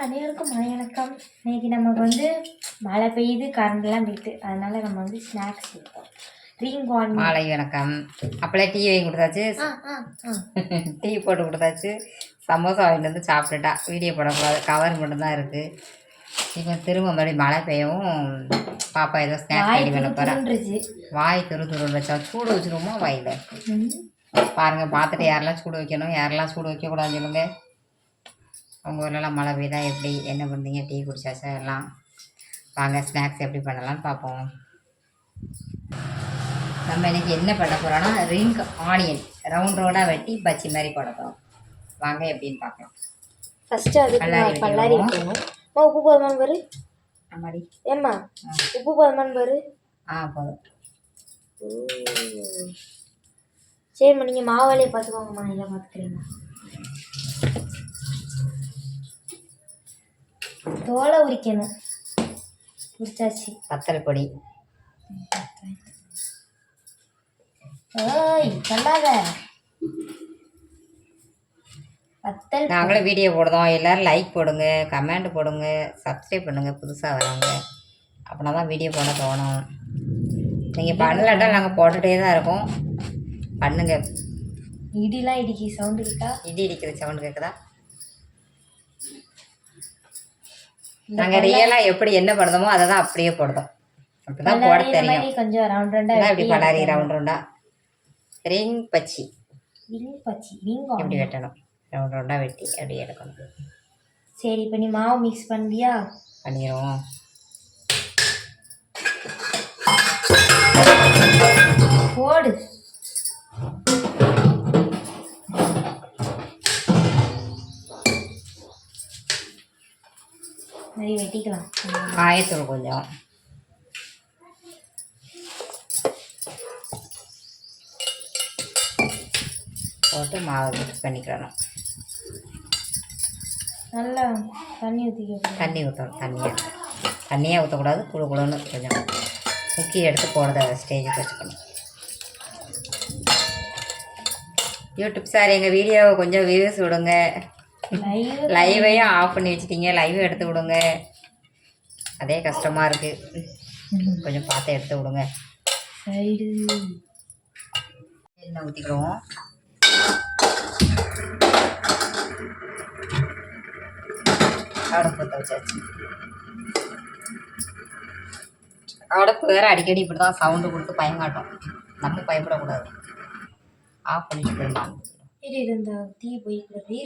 அனைவருக்கும் மழை வணக்கம். இன்னைக்கு நமக்கு வந்து மழை பெய்யுது, கரண்ட்லாம் போயிட்டு, அதனால நம்ம வந்து ஸ்நாக்ஸ் கொடுத்தோம். ரீங்கான் மாலை வணக்கம். அப்போல்லாம் டீ வாங்கி கொடுத்தாச்சு, டீ போட்டு கொடுத்தாச்சு, சமோசா வாங்கிட்டு வந்து சாப்பிட்டுட்டா. வீடியோ போடக்கூடாது, கவர் மட்டும்தான் இருக்குது. இப்போ திரும்ப மறுபடியும் மழை பெய்யவும் பாப்பா ஏதோ ஸ்நாக்ஸ் ரெடி பண்ண போகிறேன். வாய் துருன்னு வச்சா சூடு வச்சுருவோமா வாயில் பாருங்கள். பார்த்துட்டு யாரெல்லாம் சூடு வைக்கணும், யாரெல்லாம் சூடு வைக்கக்கூடாதுன்னு சொல்லுங்கள். உங்கள் ஊர்லலாம் மழை பெய்தா எப்படி, என்ன பண்ணுறீங்க? டீ குடிச்சாச்சா எல்லாம்? வாங்க ஸ்நாக்ஸ் எப்படி பண்ணலான்னு பார்ப்போம். நம்ம இன்றைக்கி என்ன பண்ண போகிறோன்னா ரிங் ஆனியன் ரவுண்ட் ரவுண்டாக வெட்டி பச்சி மாதிரி போட போகிறோம். வாங்க எப்படின்னு பார்க்கலாம். ஃபஸ்ட்டு அது பல்லாரி வைக்கணும். உப்பு போதுமான்னு பாரு. ஆமாடி ஏம்மா உப்பு போதுமான்னு பாரு. போதும். சரிம்மா, நீங்கள் மாவாலேயே பார்த்துக்கோங்கம்மா, நல்லா பார்த்துக்கிறீங்க. தோலை உரிக்கணும். உரிச்சாச்சு. வத்தல் பொடி. ஓய் சொல்லாத. வத்தல் நாங்களும் வீடியோ போடுறோம். எல்லோரும் லைக் போடுங்க, கமெண்ட் போடுங்க, சப்ஸ்கிரைப் பண்ணுங்கள் புதுசாக வரவங்க. அப்படின்னா தான் வீடியோ போட தோணும். நீங்கள் பண்ணலட்டா நாங்கள் போட்டுகிட்டே தான் இருக்கோம். பண்ணுங்க. இடிலாம் இடிக்கி சவுண்டு கேட்கா? இடி இடிக்கிற சவுண்டு கேட்குதா? நாங்கள் ரியலாக எப்படி என்ன பண்ணுறோமோ அதை தான் அப்படியே போடுறோம். அப்படி தான் போட தெரியும். கொஞ்சம் ரவுண்ட் ரவுண்டாக இப்படி பலாரி ரவுண்ட் ரவுண்டாக ரிங் பச்சி இப்படி வெட்டணும். ரவுண்ட் ரவுண்டாக வெட்டி அப்படி எடுக்கணும். சரி, இப்போ நீ மாவு மிக்ஸ் பண்ணியா? பண்ணிடுவோம். போடு. நிறைய வெட்டிக்கலாம். காயத்தூள் கொஞ்சம், போட்டு மாவை மிக்ஸ் பண்ணிக்கிறணும். நல்லா தண்ணி ஊற்றிக்க. தண்ணி ஊற்றணும். தண்ணியாக ஊற்றக்கூடாது, குழு குழுன்னு கொஞ்சம் முக்கி எடுத்து போடுறத ஸ்டேஜுக்கு வச்சுக்கணும். யூடியூப் சார் எங்கள் வீடியோவை கொஞ்சம் வியூஸ் விடுங்க. லைவையும் ஆஃப் பண்ணி வச்சுட்டீங்க, லைவும் எடுத்து விடுங்க. அதே கஷ்டமாக இருக்குது, கொஞ்சம் பார்த்து எடுத்து விடுங்க. எண்ணெய் ஊற்றிக்கிடுவோம். அடுப்பு பற்ற வச்சாச்சு. அடுப்பு வேறு அடிக்கடி இப்படி தான் சவுண்டு கொடுத்து பயங்காட்டும். நம்ம பயப்படக்கூடாது. ஆஃப் பண்ணிட்டு போயிடலாம். இந்த தீ போய்க்கிறது.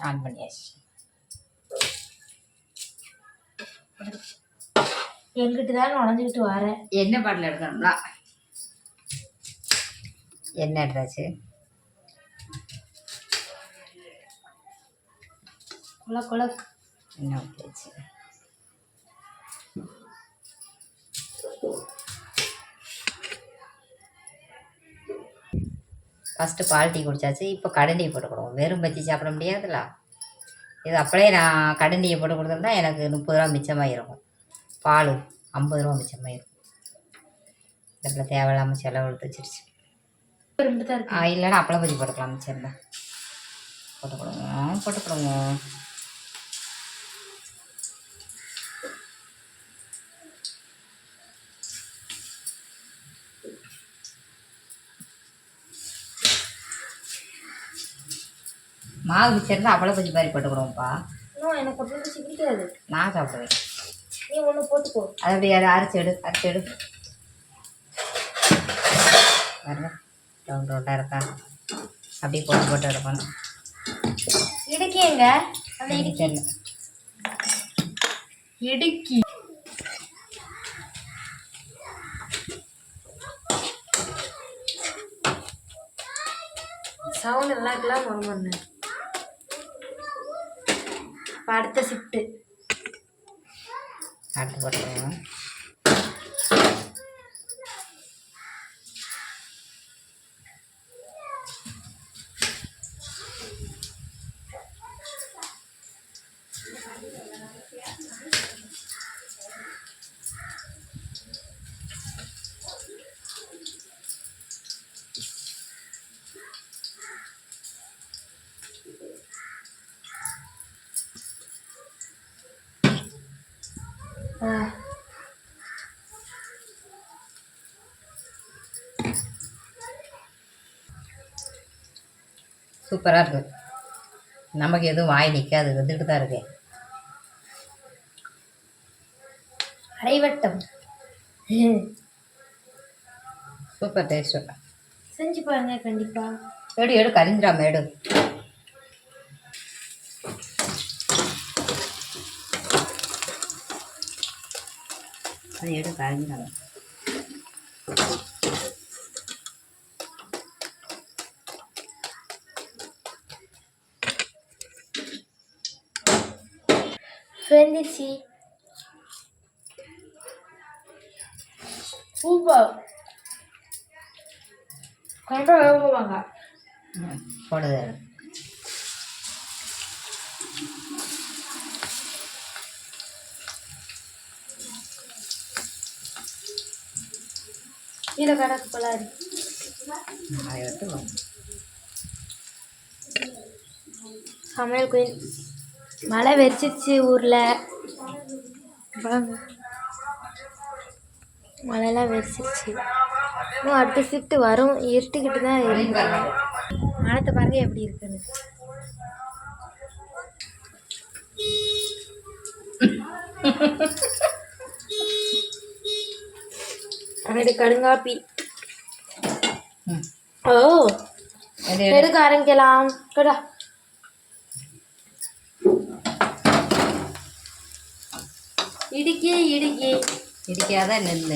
ஆன் பண்ணியாச்சு. எங்கிட்டு தான் நுழைஞ்சிக்கிட்டு வரேன். எண்ணெய் பாட்டில் எடுக்கணும்னா எண்ணெய் எடுத்தாச்சு. குல எண்ணெய் ஊற்றியாச்சு. ஃபஸ்ட்டு பால் டீ குடித்தாச்சு. இப்போ கடண்டி போட்டுக்கிடுவோம். வெறும் பச்சி சாப்பிட முடியாதுல்ல. இது அப்படியே நான் கடண்டியை போட்டு கொடுத்துருந்தா எனக்கு 30 ரூபா மிச்சமாக இருக்கும். பால் 50 ரூபா மிச்சமாக இருக்கும். இதில் தேவையில்லாமல் செலவு எடுத்து வச்சிருச்சு. இல்லைன்னா அப்பளம் பச்சி போட்டுக்கலாம். மிச்சம் தான் போட்டுக்கிடுவோம். மாவு மிச்சம் அப்பளம் பச்சி மாதிரி போட்டுக்கிடுவோம்ப்பா. எனக்கு அப்பளம் பச்சி பிடிக்காது. நான் சாப்பிடுவேன். நீ ஒன்று போட்டுக்கோ. அது அப்படியே அதை அரைச்சி எடு. பாருங்க ரவுண்ட் ரவுண்டாக இருக்கா? அப்படியே போட்டு எடுக்கணும். இடுக்கிங்க அந்த இடுக்கி சவுண்ட் நல்லா இருக்கலாம். ஒன்று அடுத்த ஷிஃப்ட்டு அடுத்து போட்டுருவோம். சூப்பராக இருக்குது. நமக்கு எதுவும் வாய் நிற்காது, வந்துட்டு தான் இருக்கேன். அரைவட்டம் சூப்பர் டேஸ்ட்டு. செஞ்சு பாருங்க கண்டிப்பா. எடு எடு கரிஞ்சிடாம எடு. அது எடு கரிஞ்சிடாம. வெந்துச்சு. சூப்பர். கண்டிப்பாக வேகுவாங்க. போடுது. கீழே கடக்கு போலாரு. அதை விட்டு சமையல் குயின். மழை வெறிச்சிருச்சு ஊரில். மழைலாம் வெறிச்சிருச்சு. இன்னும் அடுத்த ஷிஃப்ட் வரும். இருட்டுக்கிட்டு தான் இருக்கு. மழத்தை பாருங்க எப்படி இருக்குன்னு. ரெண்டு கடுங்காப்பி. ஓ எடுக்க ஆரம்பிக்கலாம். கடா இடிக்கி இடிக்கி இடிக்காத நெல்.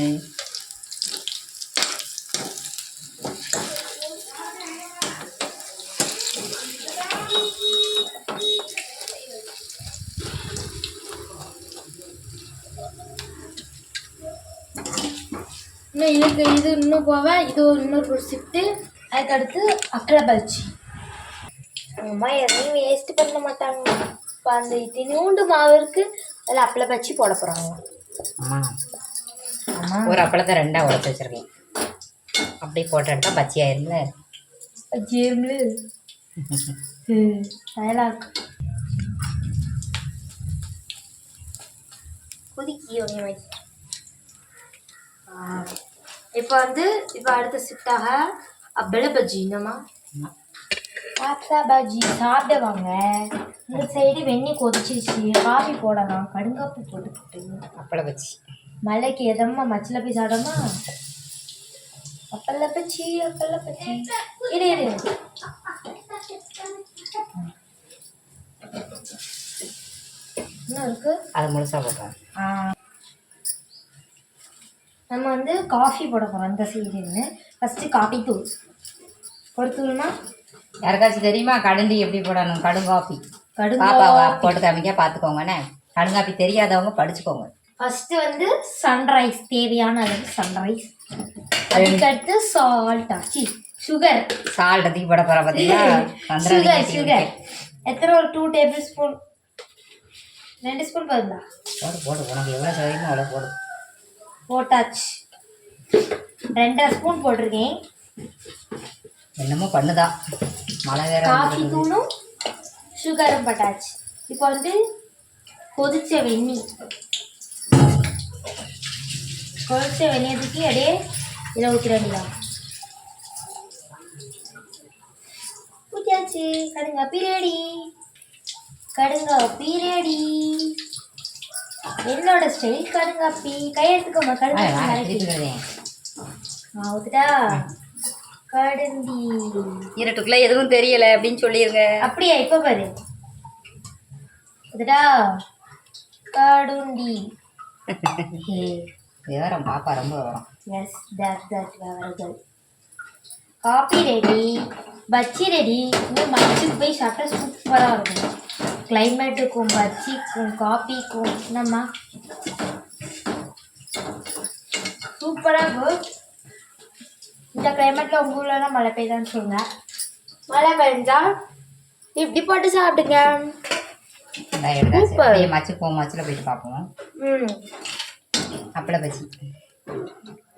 இன்னும் இதுக்கு இது இன்னும் போவ. இது இன்னொரு ஷிஃப்ட்டு. அதுக்கடுத்து அக்கலை பஜ்ஜி. அம்மா எதையும் வேஸ்ட் பண்ண மாட்டாங்க. இப்போ அந்த தினூண்டு மாவு இருக்குது, அதில் அப்பளை பஜ்ஜி போட போகிறாங்க. ஆமாம், ஒரு அப்பளத்தை ரெண்டாக உடச்சி வச்சுருக்கேன். அப்படியே போட்டு எடுத்தால் பஜ்ஜி ஆயிரும்ல. பஜ்ஜி ஆயிரும்ல. டயலாக் குதிக்கி ஒன்று வை. இப்போ இப்போ அடுத்த ஷிஃப்டாக அப்பளை பஜ்ஜி. என்னம்மா அப்பளை பஜ்ஜி சாப்பிடுவாங்க. இந்த சைடு வெண்ணி கொதிச்சிருச்சு. காஃபி போடலாம். கடுங்காப்பி போட்டுக்கிட்டு அப்பளை பஜ்ஜி மலைக்கு எதம்மா மச்சில் போய் சாப்பிடமா. அப்பளை பஜ்ஜி அப்பளை பஜ்ஜி. இரு இரு இன்னும் இருக்கு. அது முழுசாக போடுறேன். நம்ம காஃபி போட போகிறோம். அந்த சைடுன்னு ஃபஸ்ட்டு காஃபி தூள் ஒரு தூள்னா யாருக்காச்சும் தெரியுமா கடுண்டி எப்படி போடணும்? கடுங்காப்பி. பாப்பாவா போட்டு காமிக்க பார்த்துக்கோங்கண்ணே. கடுங்காப்பி தெரியாதவங்க படிச்சுக்கோங்க. ஃபஸ்ட்டு சன்ரைஸ் தேவையான அளவு சன்ரைஸ். அதுக்கடுத்து சால்ட் ஆச்சு சுகர். சால்ட் அதிகம் போட போகிற பார்த்தீங்களா? சுகர் சுகர் எத்தனை? ஒரு 2 டேபிள் ஸ்பூன். 2 ஸ்பூன் போதுங்களா? போடு போடு, உனக்கு எவ்வளோ சௌகரியமோ அவ்வளோ போடு. போட்டாச்சு. 2.5 ஸ்பூன் போட்டிருக்கேன். என்னமோ பண்ணுதா மழை வேற. காஃபி தூளும் சுகரும் போட்டாச்சு. இப்போ கொதிச்ச வெந்நி. கொதிச்ச வெந்நியை தூக்கி அப்படியே இதில் ஊற்றிடலாம். ஊற்றியாச்சு. கடுங்காப்பி ரெடி. கடுங்காப்பி ரெடி. என்னோட ஸ்டைல் கடுங்காப்பி. கையெடுத்துக்கோமா. கடுங்காப்பி ஊத்துட்டா. கடுந்தி இருட்டுக்குள்ள எதுவும் தெரியல அப்படின்னு சொல்லிருங்க. அப்படியா? இப்போ பாரு. ஊத்துட்டா கடுந்தி. விவரம் பாப்பா ரொம்ப வரும். எஸ் தட் விவரங்கள். Coffee ready. பஜ்ஜி ரெடி. இன்னும் பஜ்ஜிக்கு போய் சாப்பிட்டா சூப்பராக இருக்கும். கிளைமேட்டுக்கும் பஜ்ஜிக்கும் காஃபிக்கும் என்னம்மா சூப்பராக இருக்கும். இந்த கிளைமேட்டில் உங்கள் ஊர்லலாம் மழை பெய்தான்னு சொல்லுங்க. மழை பெய்ஞ்சா இப்படி போட்டு சாப்பிடுங்க. மச்சு போவோம். மச்சில் போயிட்டு பார்ப்போம். அப்பளை பஜ்ஜி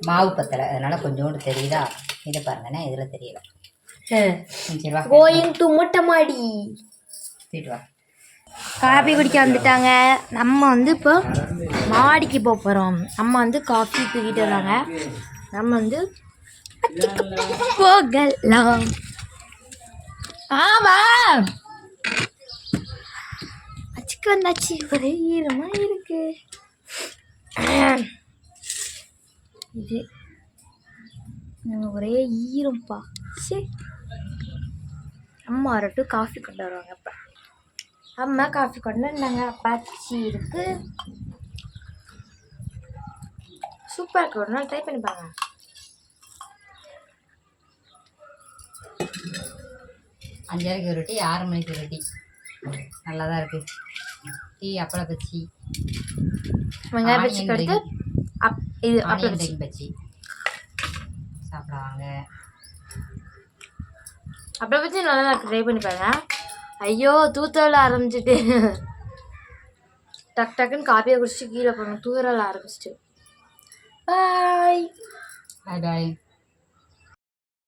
மாவு பத்தலை, அதனால கொஞ்சோண்டு தெரியுதா? இதை பாருங்கண்ணே, இதில் தெரியல. சரி வா. கோயிங் டு மொட்டை மாடி. போயிட்டு வா. காஃபி குடிக்க வந்துட்டாங்க. நம்ம வந்து இப்போ மாடிக்கு போக போகிறோம். அம்மா வந்து காஃபி தூக்கிட்டு வராங்க. நம்ம வந்து போகலாம். ஆமா அச்சுக்கு வந்தாச்சு. ஒரே ஈரமா இருக்கு. இது ஒரே ஈரம்ப்பா. சரி அம்மா வரட்டும் காஃபி கொண்டு வருவாங்க. அப்போ அம்மா காஃபி கொண்டு வந்தாங்க. பச்சி இருக்கு. சூப்பராக இருக்கு. ஒரு நாள் ட்ரை பண்ணி பாருங்க. அஞ்சரைக்கு ஒரு டீ, 6 மணிக்கு ஒரு டீ. நல்லா தான் இருக்குது. டீ அப்பள பச்சி, வெங்காய பச்சி எடுத்து இது அப்பள பச்சி பச்சி சாப்பிடுவாங்க. அப்பள பச்சி நல்லா இருக்கு. ட்ரை பண்ணி பாருங்க. ஐயோ தூத்தல ஆரம்பிச்சுட்டு டக் டக்குன்னு காப்பியை குடிச்சிட்டு கீழே போகணும். தூரல ஆரம்பிச்சிட்டு. பாய் பாய் பாய்.